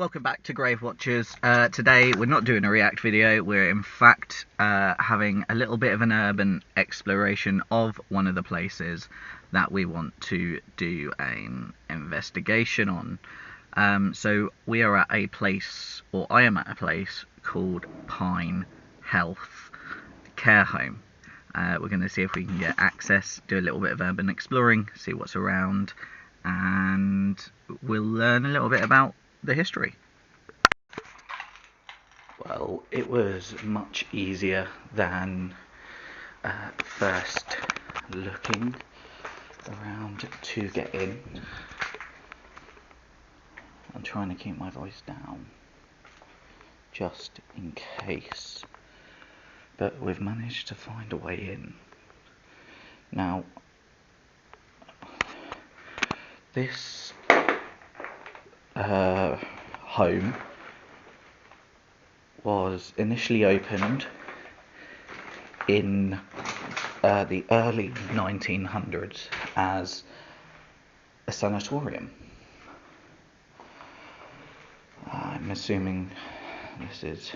welcome back to Grave Watchers. Today we're not doing a react video, we're in fact having a little bit of an urban exploration of one of the places that we want to do an investigation on. So we are at a place, or I am at a place called Pine Health Care Home. We're going to see if we can get access, do a little bit of urban exploring, see what's around, and we'll learn a little bit about the history. Well, it was much easier than first looking around to get in. I'm trying to keep my voice down just in case, but we've managed to find a way in. Now, this home was initially opened in the early 1900s as a sanatorium. I'm assuming it's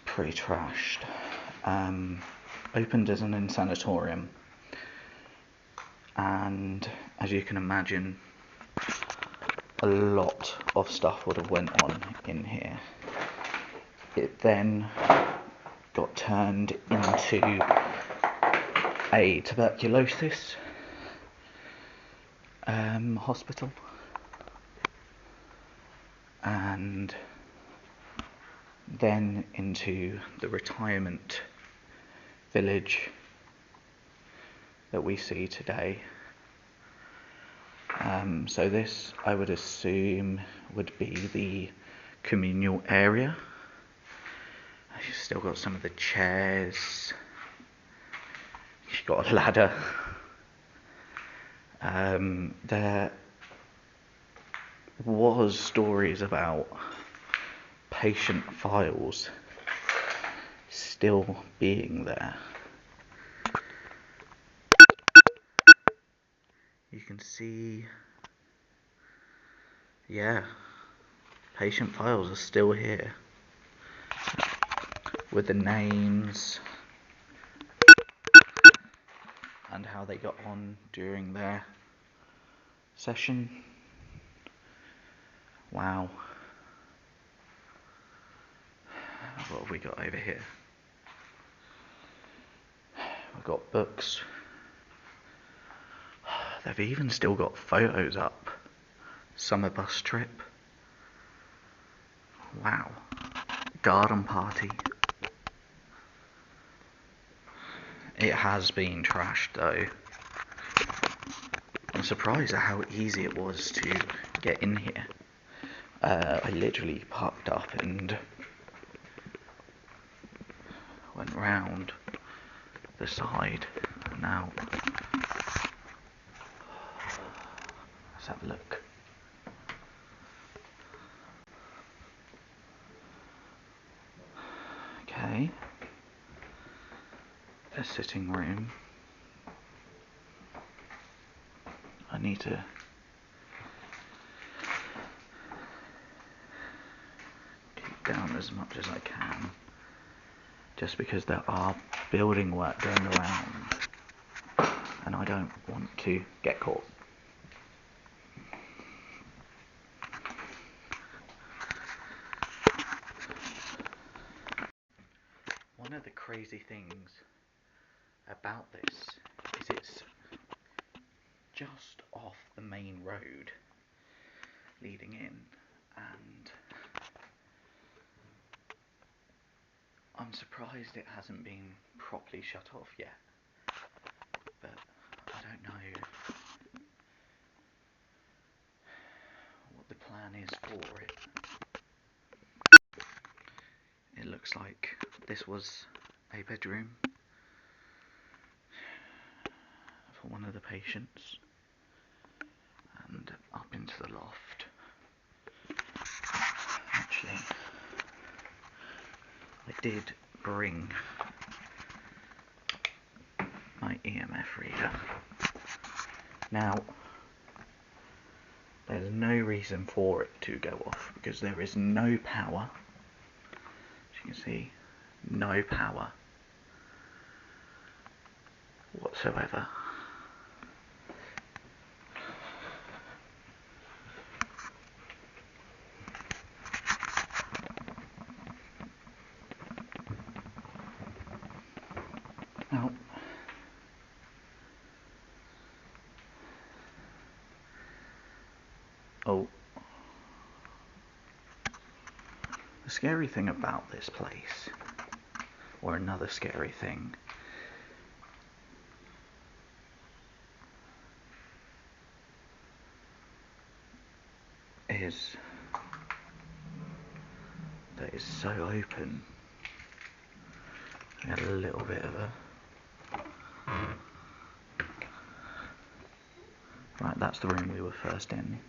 pretty trashed. Opened as an sanatorium, and as you can imagine, a lot of stuff would have went on in here. It then got turned into a tuberculosis hospital, and then into the retirement village that we see today. So this, I would assume, would be the communal area. You've still got some of the chairs. You've got a ladder. There was stories about patient files still being there. You can see, yeah, patient files are still here with the names and how they got on during their session. Wow. What have we got over here? We've got books. They've even still got photos up. Summer bus trip. Wow. Garden party. It has been trashed though. I'm surprised at how easy it was to get in here. I literally parked up and went round the side. Now, let's have a look. Okay, a sitting room. I need to keep down as much as I can, just because there are building work going around and I don't want to get caught. One of the crazy things about this is it's just off the main road leading in, and I'm surprised it hasn't been properly shut off yet, but I don't know what the plan is for it. It looks like this was a bedroom for one of the patients, and up into the loft. Actually, I did bring my EMF reader. Now, There's no reason for it to go off because there is no power. As you can see, no power whatsoever. Now, oh, the scary thing about this place, or another scary thing, is that it's so open. We had a little bit of a... Right, that's the room we were first in.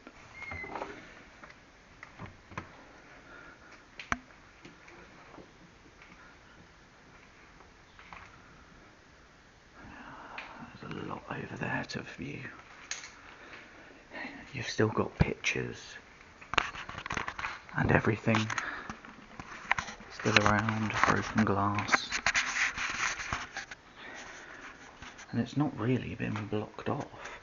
There's a lot over there to view. You've still got pictures and everything still around, broken glass. And it's not really been blocked off.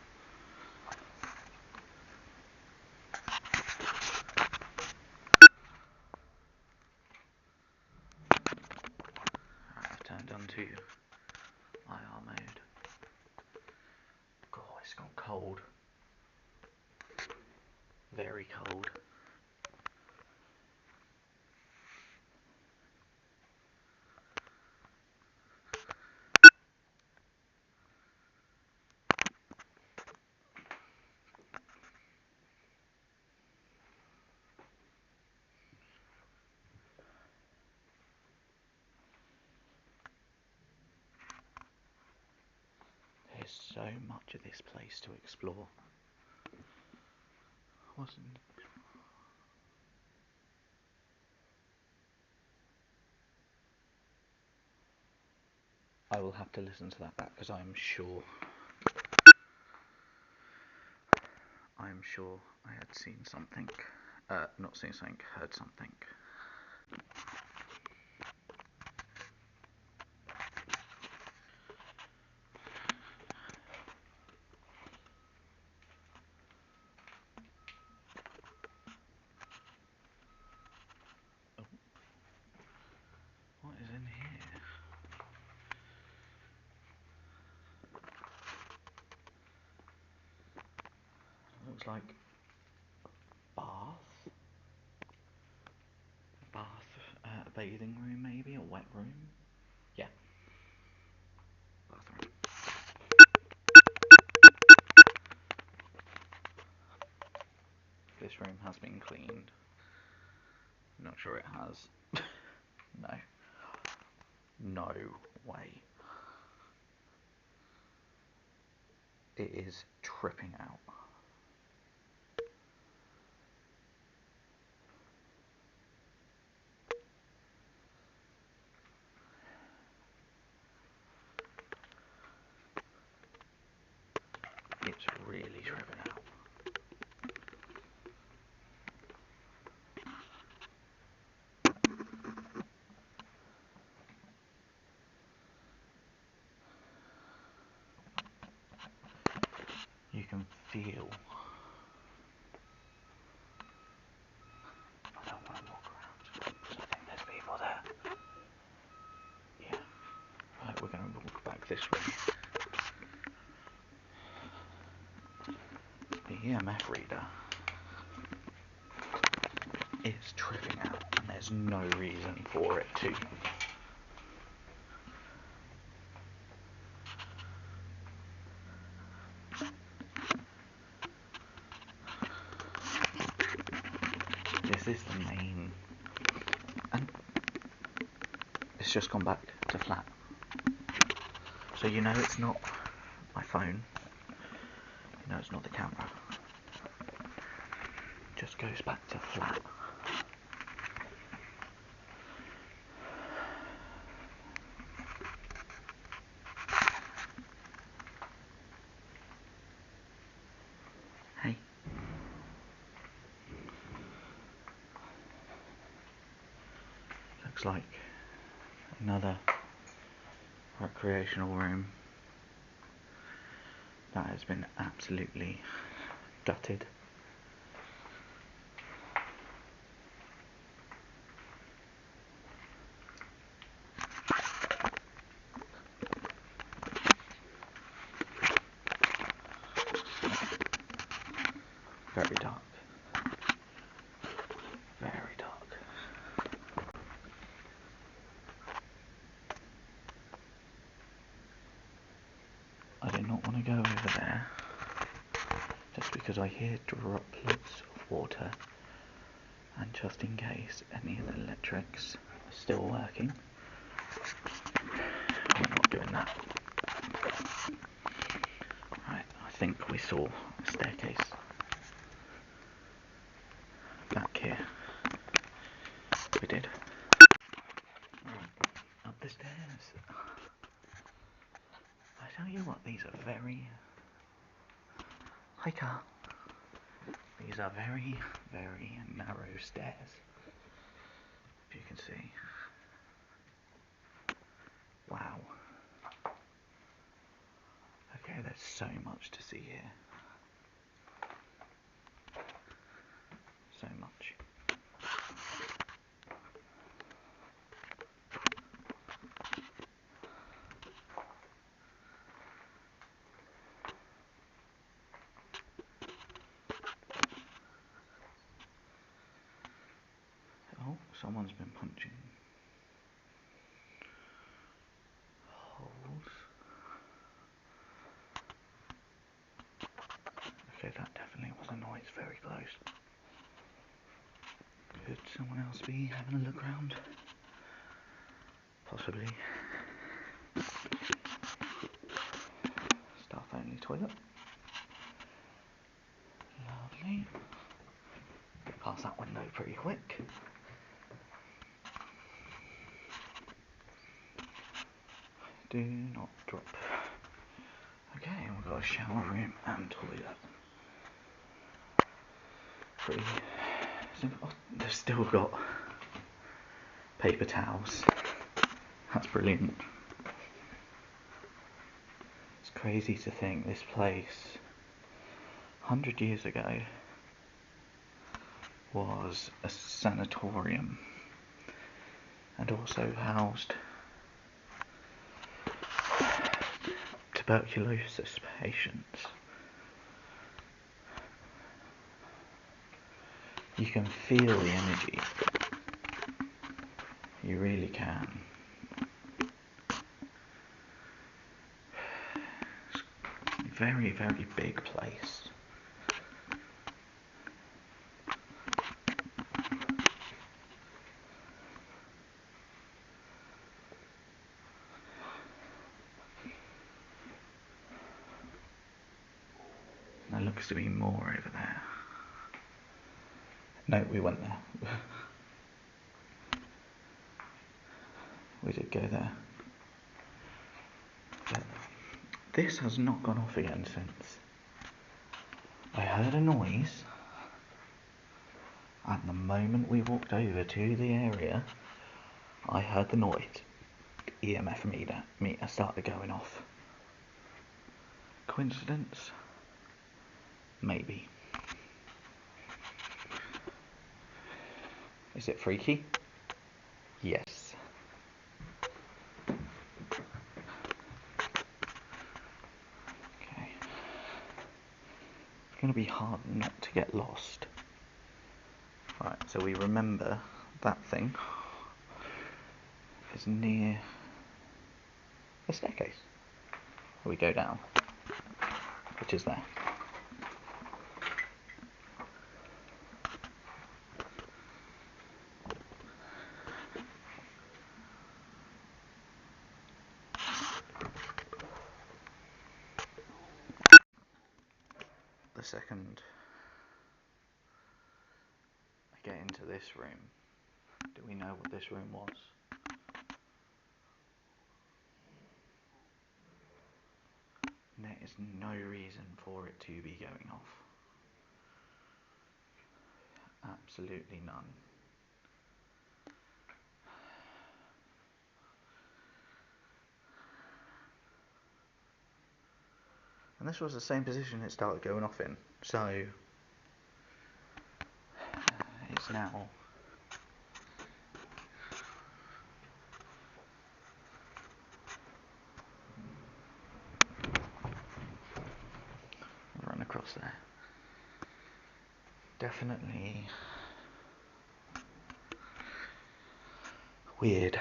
I've turned on to IR mode. God, it's gone cold. Very cold. There's so much of this place to explore. I will have to listen to that back because I'm sure I had seen something. Not seen something, heard something. Oh. What is in here? Looks like a bath, a bathing room maybe, a wet room. Yeah, bathroom. This room has been cleaned. Not sure it has. No. No way. It is tripping out. It's really tripping out. You can feel. I don't want to walk around. I think there's people there. Yeah. Right, we're going to walk back this way. The EMF reader is tripping out, and there's no reason for it to. This is the main, and it's just gone back to flat. So you know it's not my phone, you know it's not the camera. It just goes back to flat. Hey. looks like another recreational room that has been absolutely gutted. Very dark. Very dark. I do not want to go over there just because I hear droplets of water, and just in case any of the electrics are still working, we're not doing that. Right, I think we saw a staircase back here. We did. Right, up the stairs. I tell you what, these are very... Hiker. These are very, very narrow stairs, if you can see. Wow. Okay, there's so much to see here. So much. Oh, someone's been punching holes. Okay, that definitely was a noise very close. Could someone else be having a look around? Possibly. Staff only toilet. Lovely. Past that window pretty quick. Do not drop. Okay, we've got a shower room and toilet. Pretty simple. Oh, they've still got paper towels. That's brilliant. It's crazy to think this place 100 years ago was a sanatorium and also housed tuberculosis patients. You can feel the energy. You really can. It's a very, very big place. There looks to be more over there. No, we went there. We did go there. But this has not gone off again since. I heard a noise, and the moment we walked over to the area, I heard the noise. EMF meter started going off. Coincidence? Maybe. Is it freaky? Yes. Okay. It's going to be hard not to get lost. Right, so we remember that thing is near the staircase. We go down, which is there. The second I get into this room, do we know what this room was? There is no reason for it to be going off. Absolutely none. And this was the same position it started going off in, so it's now run across there. Definitely weird.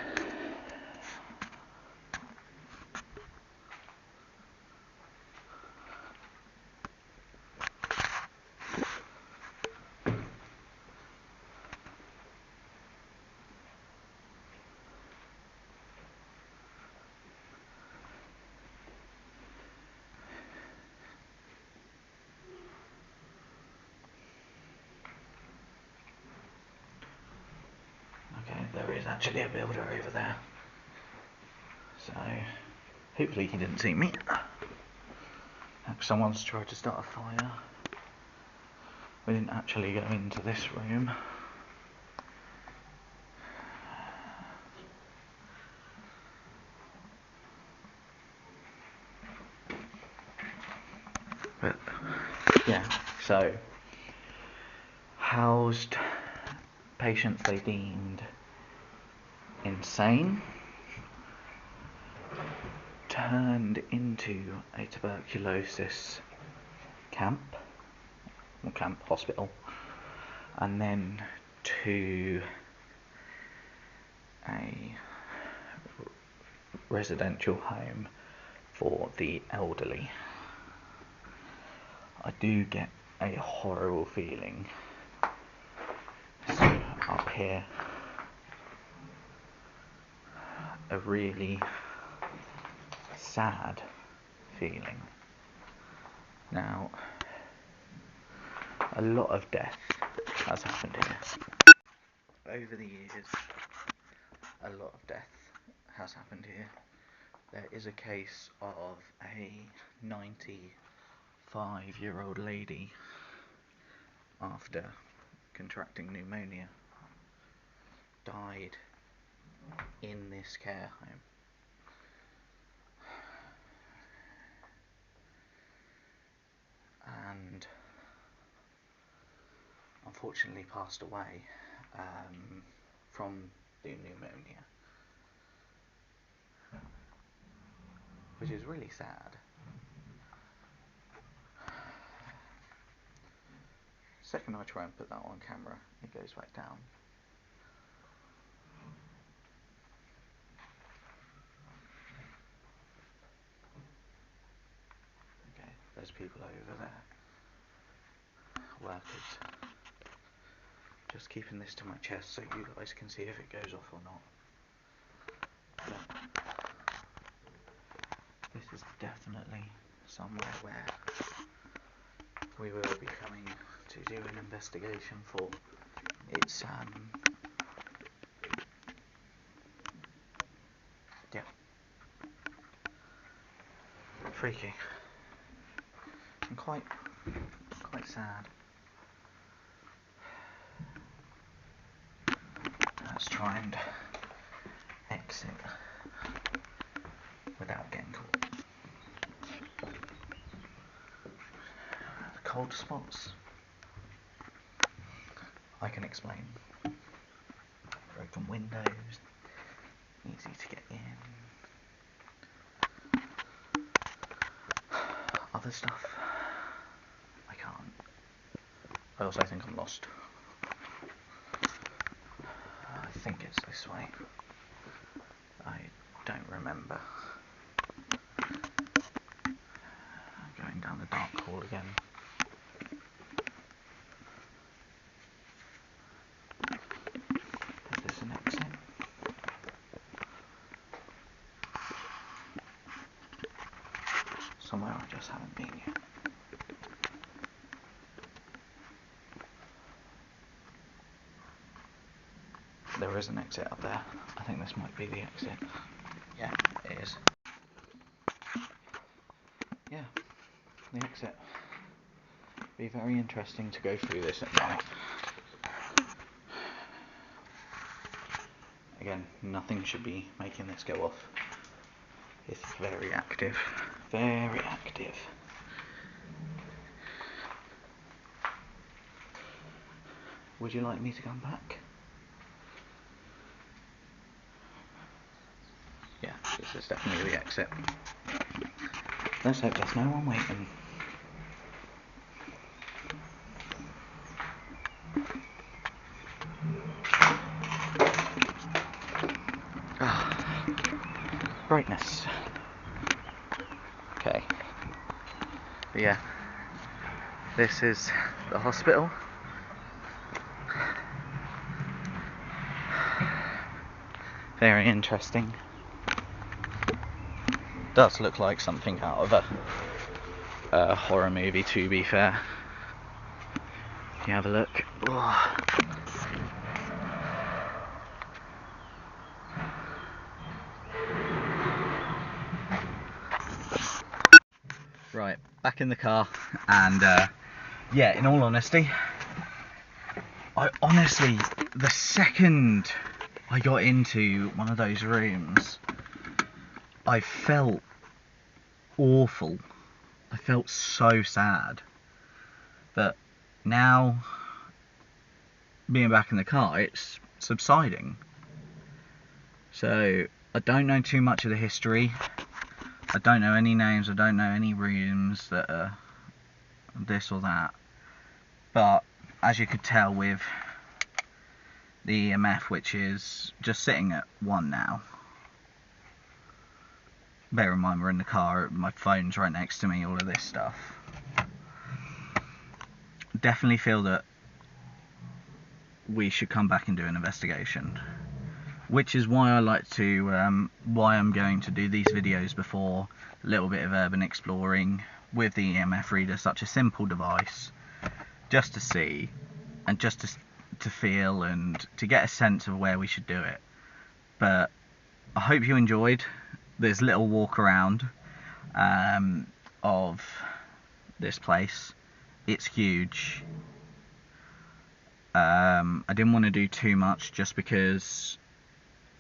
Okay, there is actually a builder over there. So, hopefully he didn't see me. Someone's tried to start a fire. We didn't actually go into this room. But, yeah, so, housed patients they deemed insane turned into a tuberculosis camp hospital, and then to a residential home for the elderly. I do get a horrible feeling up here, a really sad feeling. Now, a lot of death has happened here. Over the years, a lot of death has happened here. There is a case of a 95-year-old lady, after contracting pneumonia, died in this care home. And unfortunately passed away from the pneumonia, which is really sad. Second I try and put that on camera, it goes back down. Okay, there's people over there, workers. Just keeping this to my chest so you guys can see if it goes off or not. But this is definitely somewhere where we will be coming to do an investigation for. It's yeah, freaky and quite sad. Let's try and exit without getting caught. The cold spots I can explain. Broken windows, easy to get in. Other stuff, I can't. I also think I'm lost. I think it's this way. I don't remember. Going down the dark hall again. Is this an exit? Somewhere I just haven't been yet. There is an exit up there. I think this might be the exit. Yeah, it is. Yeah, the exit. Be very interesting to go through this at night. Again, nothing should be making this go off. It's very active. Very active. Would you like me to come back? Yeah, this is definitely the exit. Let's hope there's no one waiting. Brightness. Okay. But yeah, this is the hospital. Very interesting. Does look like something out of a horror movie, to be fair. If you have a look. Oh. Right, back in the car, and yeah, in all honesty, the second I got into one of those rooms, I felt awful. I felt so sad. But now, being back in the car, it's subsiding. So, I don't know too much of the history. I don't know any names, I don't know any rooms that are this or that. But, as you could tell with the EMF, which is just sitting at 1 now. Bear in mind we're in the car, my phone's right next to me, all of this stuff. Definitely feel that we should come back and do an investigation. Which is why I like to, why I'm going to do these videos before, a little bit of urban exploring with the EMF reader, such a simple device, just to see, and just to feel, and to get a sense of where we should do it. But I hope you enjoyed this little walk around of this place. It's huge. I didn't want to do too much just because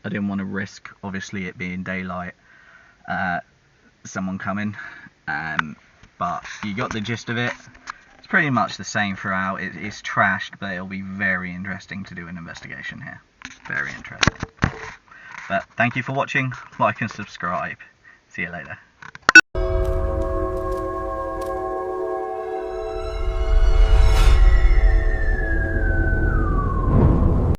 I didn't want to risk, obviously, it being daylight, someone coming, but you got the gist of it. It's pretty much the same throughout. It's trashed, but it'll be very interesting to do an investigation here. Very interesting. But thank you for watching, like and subscribe. See you later.